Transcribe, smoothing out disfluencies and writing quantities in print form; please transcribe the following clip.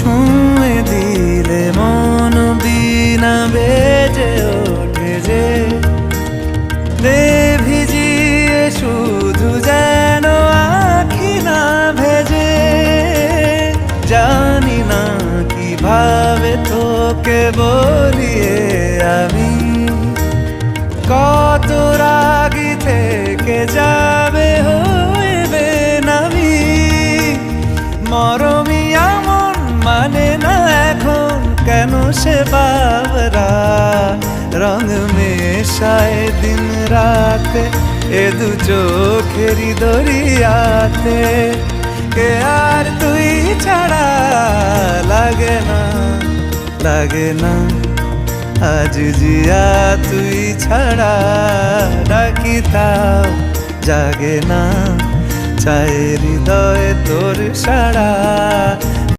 ছুঁয়ে দিলে মন বিনা বেজে ওঠে যে দে ভিজিয়ে শুধু যেন আখি না ভেজে। জানি না কিভাবে তোকে বলিয়ে আমি কত রাগি থেকে যাবে হইবে নামি। মরমি এমন মানে না এখন কেন সে বাবরা রং মেশায় দিন রাতে এ দু চোখেরই দরিয়াতে। কে আর তুই ছাড়া লাগে না লাগে না আজ জিয়া তুই ছাড়া ডাকি তাও জাগে না চায় হৃদয় তোর সাড়া।